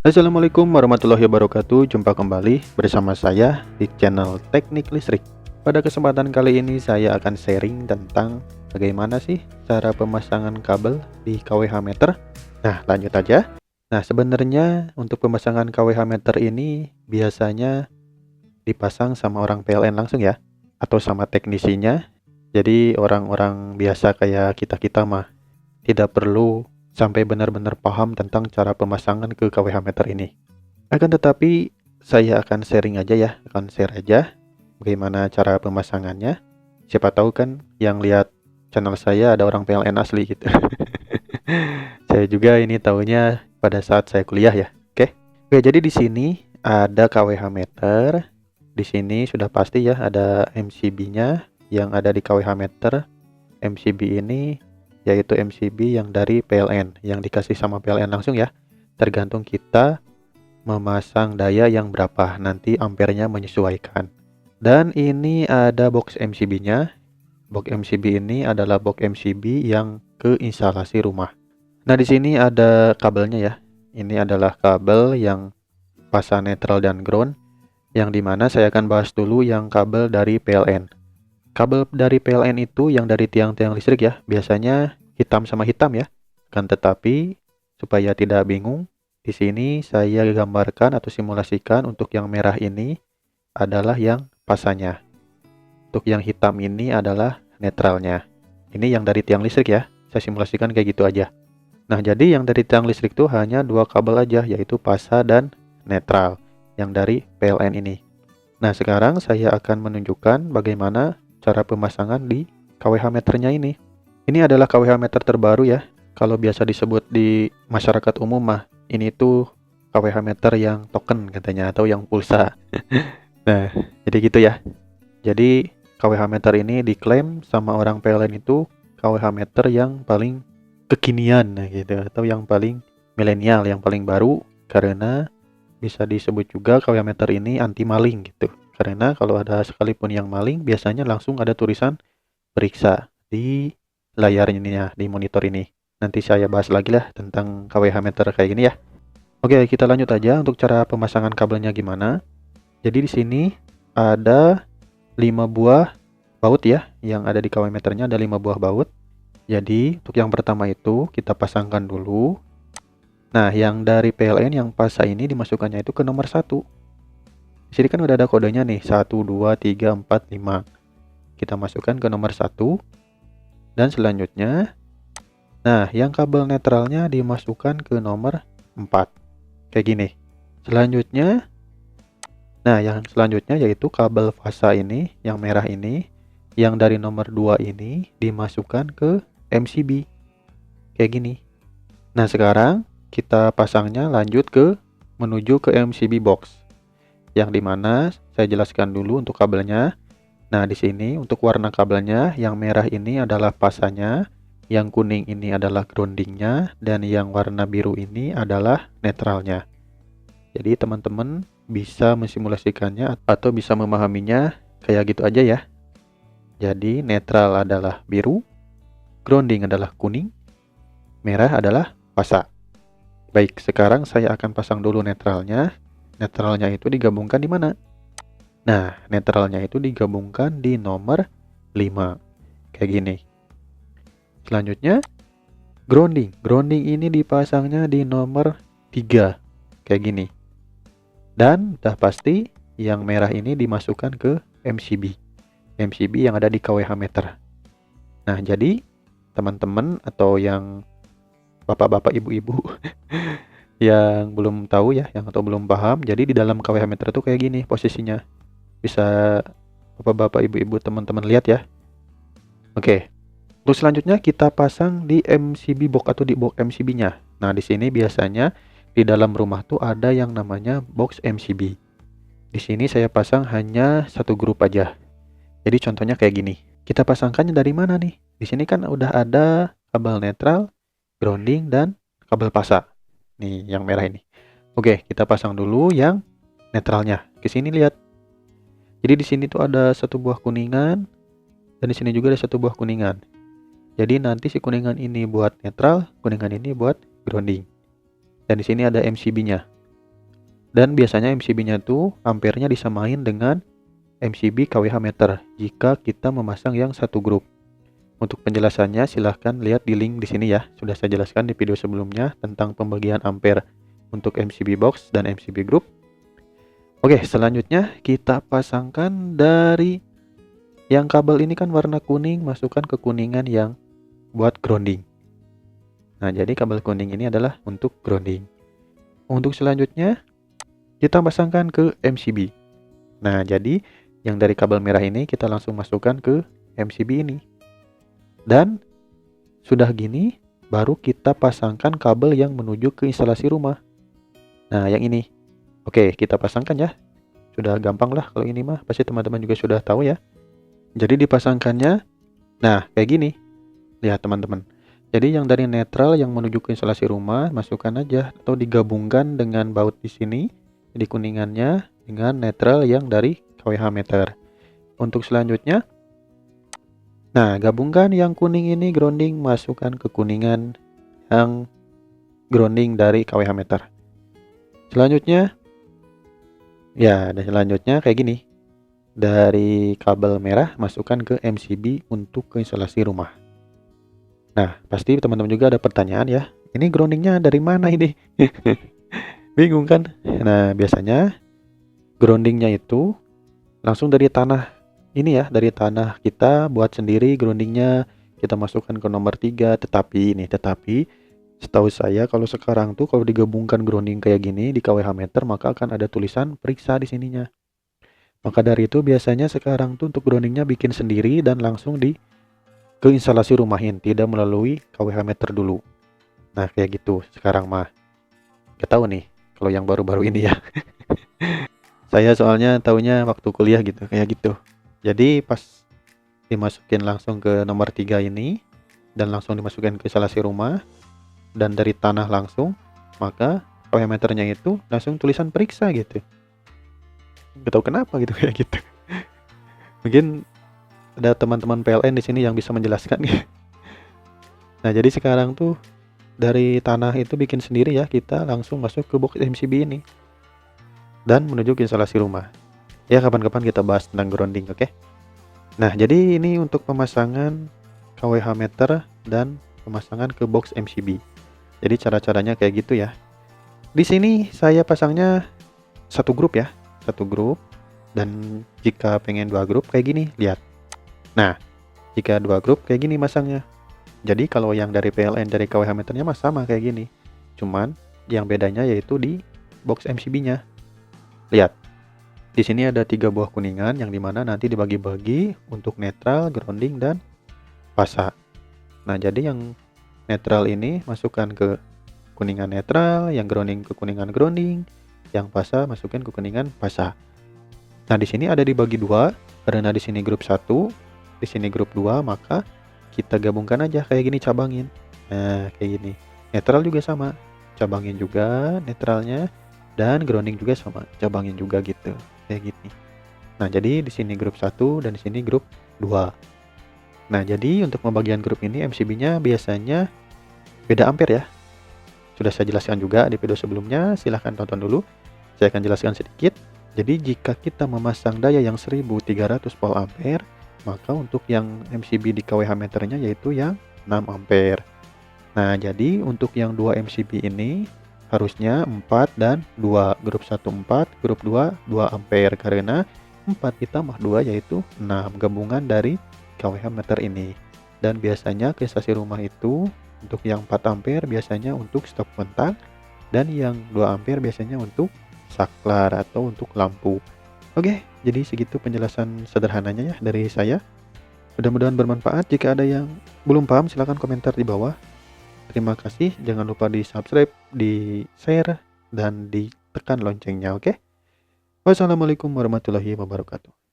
Assalamualaikum warahmatullahi wabarakatuh. Jumpa kembali bersama saya di channel Teknik Listrik. Pada kesempatan kali ini saya akan sharing tentang bagaimana sih cara pemasangan kabel di KWH meter. Nah, lanjut aja. Nah, sebenarnya untuk pemasangan KWH meter ini biasanya dipasang sama orang PLN langsung ya, atau sama teknisinya. Jadi orang-orang biasa kayak kita-kita mah tidak perlu sampai benar-benar paham tentang cara pemasangan ke KWH meter ini. Akan tetapi saya akan sharing aja ya, akan share aja bagaimana cara pemasangannya. Siapa tahu kan yang lihat channel saya ada orang PLN asli gitu. Saya juga ini tahunya pada saat saya kuliah ya. Oke. Oke, jadi di sini ada KWH meter. Di sini sudah pasti ya ada MCB-nya yang ada di KWH meter. MCB ini yaitu MCB yang dari PLN, yang dikasih sama PLN langsung ya. Tergantung kita memasang daya yang berapa, nanti ampernya menyesuaikan. Dan ini ada box MCB-nya. Box MCB ini adalah box MCB yang ke instalasi rumah. Nah, di sini ada kabelnya ya. Ini adalah kabel yang fasa netral dan ground, yang dimana saya akan bahas dulu yang kabel dari PLN. Kabel dari PLN itu yang dari tiang-tiang listrik ya, biasanya hitam sama hitam ya. Kan tetapi supaya tidak bingung, di sini saya gambarkan atau simulasikan untuk yang merah ini adalah yang pasanya. Untuk yang hitam ini adalah netralnya. Ini yang dari tiang listrik ya. Saya simulasikan kayak gitu aja. Nah, jadi yang dari tiang listrik itu hanya dua kabel aja, yaitu pasa dan netral yang dari PLN ini. Nah, sekarang saya akan menunjukkan bagaimana cara pemasangan di KWH meternya ini. Ini adalah KWH meter terbaru ya. Kalau biasa disebut di masyarakat umum mah, ini tuh KWH meter yang token katanya atau yang pulsa. Nah, jadi gitu ya. Jadi KWH meter ini diklaim sama orang PLN itu KWH meter yang paling kekinian gitu, atau yang paling milenial, yang paling baru, karena bisa disebut juga KWH meter ini anti maling gitu. Karena kalau ada sekalipun yang maling, biasanya langsung ada tulisan periksa di layarnya nih ya, di monitor ini. Nanti saya bahas lagi lah tentang KWH meter kayak gini ya. Oke, kita lanjut aja untuk cara pemasangan kabelnya gimana. Jadi di sini ada 5 buah baut ya, yang ada di KWH meternya ada 5 buah baut. Jadi untuk yang pertama itu kita pasangkan dulu. Nah, yang dari PLN yang pasa ini dimasukkannya itu ke nomor 1. Di sini kan udah ada kodenya nih, 1, 2, 3, 4, 5. Kita masukkan ke nomor 1. Dan selanjutnya, nah yang kabel netralnya dimasukkan ke nomor 4. Kayak gini. Selanjutnya, nah yang selanjutnya yaitu kabel fasa ini, yang merah ini, yang dari nomor 2 ini dimasukkan ke MCB. Kayak gini. Nah sekarang kita pasangnya lanjut ke menuju ke MCB box. Yang dimana saya jelaskan dulu untuk kabelnya. Nah, di sini untuk warna kabelnya, yang merah ini adalah pasanya, yang kuning ini adalah groundingnya, dan yang warna biru ini adalah netralnya. Jadi teman-teman bisa mensimulasikannya atau bisa memahaminya kayak gitu aja ya. Jadi netral adalah biru, grounding adalah kuning, merah adalah pasa. Baik, sekarang saya akan pasang dulu netralnya. Netralnya itu digabungkan di mana? Nah, netralnya itu digabungkan di nomor 5. Kayak gini. Selanjutnya, grounding. Grounding ini dipasangnya di nomor 3. Kayak gini. Dan udah pasti yang merah ini dimasukkan ke MCB. MCB yang ada di KWH meter. Nah, jadi teman-teman atau yang bapak-bapak, ibu-ibu yang belum tahu ya, yang atau belum paham, jadi di dalam KWH meter itu kayak gini posisinya. Bisa bapak-bapak, ibu-ibu, teman-teman lihat ya. Oke. Terus selanjutnya kita pasang di MCB box atau di box MCB-nya. Nah, di sini biasanya di dalam rumah tuh ada yang namanya box MCB. Di sini saya pasang hanya satu grup aja. Jadi contohnya kayak gini. Kita pasangkannya dari mana nih? Di sini kan udah ada kabel netral, grounding, dan kabel pasa. Nih, yang merah ini. Oke, kita pasang dulu yang netralnya. Ke sini lihat. Jadi di sini tuh ada satu buah kuningan, dan di sini juga ada satu buah kuningan. Jadi nanti si kuningan ini buat netral, kuningan ini buat grounding. Dan di sini ada MCB-nya. Dan biasanya MCB-nya tuh ampernya disamain dengan MCB kWh meter jika kita memasang yang satu grup. Untuk penjelasannya silahkan lihat di link di sini ya. Sudah saya jelaskan di video sebelumnya tentang pembagian ampere untuk MCB box dan MCB group. Oke, selanjutnya kita pasangkan dari yang kabel ini kan warna kuning, masukkan ke kuningan yang buat grounding. Nah, jadi kabel kuning ini adalah untuk grounding. Untuk selanjutnya kita pasangkan ke MCB. Nah, jadi yang dari kabel merah ini kita langsung masukkan ke MCB ini. Dan sudah gini, baru kita pasangkan kabel yang menuju ke instalasi rumah. Nah, yang ini. Oke, kita pasangkan ya. Sudah gampang lah kalau ini mah. Pasti teman-teman juga sudah tahu ya. Jadi dipasangkannya, nah kayak gini. Lihat teman-teman. Jadi yang dari netral yang menuju ke instalasi rumah, masukkan aja. Atau digabungkan dengan baut di sini. Di kuningannya dengan netral yang dari kWh meter. Untuk selanjutnya, nah, gabungkan yang kuning ini grounding, masukkan ke kuningan yang grounding dari kWh meter. Selanjutnya, ya, dan selanjutnya kayak gini. Dari kabel merah, masukkan ke MCB untuk ke instalasi rumah. Nah, pasti teman-teman juga ada pertanyaan ya. Ini groundingnya dari mana ini? Bingung kan? Nah, biasanya groundingnya itu langsung dari tanah. Ini ya, dari tanah kita buat sendiri groundingnya, kita masukkan ke nomor 3. Tetapi setahu saya kalau sekarang tuh kalau digabungkan grounding kayak gini di kWh meter, maka akan ada tulisan periksa di sininya. Maka dari itu biasanya sekarang tuh untuk groundingnya bikin sendiri dan langsung ke instalasi rumahin, tidak melalui kWh meter dulu. Nah, kayak gitu sekarang mah. Gak tahu nih kalau yang baru-baru ini ya. Saya soalnya taunya waktu kuliah gitu, kayak gitu. Jadi pas dimasukin langsung ke nomor 3 ini dan langsung dimasukin ke instalasi rumah dan dari tanah langsung, maka kWh meternya itu langsung tulisan periksa gitu. Gak tahu kenapa gitu kayak gitu. Mungkin ada teman-teman PLN di sini yang bisa menjelaskan ya. Nah, jadi sekarang tuh dari tanah itu bikin sendiri ya, kita langsung masuk ke box MCB ini dan menuju ke instalasi rumah. Ya, kapan-kapan kita bahas tentang grounding, oke? Nah, jadi ini untuk pemasangan kWh meter dan pemasangan ke box MCB. Jadi cara-caranya kayak gitu ya. Di sini saya pasangnya satu grup ya, satu grup. Dan jika pengen 2 grup kayak gini, lihat. Nah, jika 2 grup kayak gini masangnya. Jadi kalau yang dari PLN dari kWh meternya mah sama kayak gini. Cuman yang bedanya yaitu di box MCB-nya. Lihat. Di sini ada 3 buah kuningan yang dimana nanti dibagi-bagi untuk netral, grounding, dan pasa. Nah, jadi yang netral ini masukkan ke kuningan netral, yang grounding ke kuningan grounding, yang pasa masukin ke kuningan pasa. Nah, di sini ada dibagi 2 karena di sini grup 1, di sini grup 2, maka kita gabungkan aja kayak gini, cabangin. Nah, kayak gini. Netral juga sama, cabangin juga netralnya, dan grounding juga sama, cabangin juga gitu. Kayak gini. Nah, jadi di sini grup 1 dan di sini grup 2. Nah, jadi untuk pembagian grup ini MCB-nya biasanya beda ampere ya. Sudah saya jelaskan juga di video sebelumnya, silahkan tonton dulu. Saya akan jelaskan sedikit. Jadi jika kita memasang daya yang 1300 volt ampere, maka untuk yang MCB di kWh meternya yaitu yang 6 ampere. Nah, jadi untuk yang 2 MCB ini harusnya 4 dan 2, grup 1 4, grup 2 2 ampere karena 4 ditambah 2 yaitu 6 gabungan dari kWh meter ini. Dan biasanya ke instalasi rumah itu untuk yang 4 ampere biasanya untuk stop kontak dan yang 2 ampere biasanya untuk saklar atau untuk lampu. Oke, jadi segitu penjelasan sederhananya ya dari saya. Mudah-mudahan bermanfaat. Jika ada yang belum paham silahkan komentar di bawah. Terima kasih, jangan lupa di subscribe, di share, dan ditekan loncengnya, oke? Wassalamualaikum warahmatullahi wabarakatuh.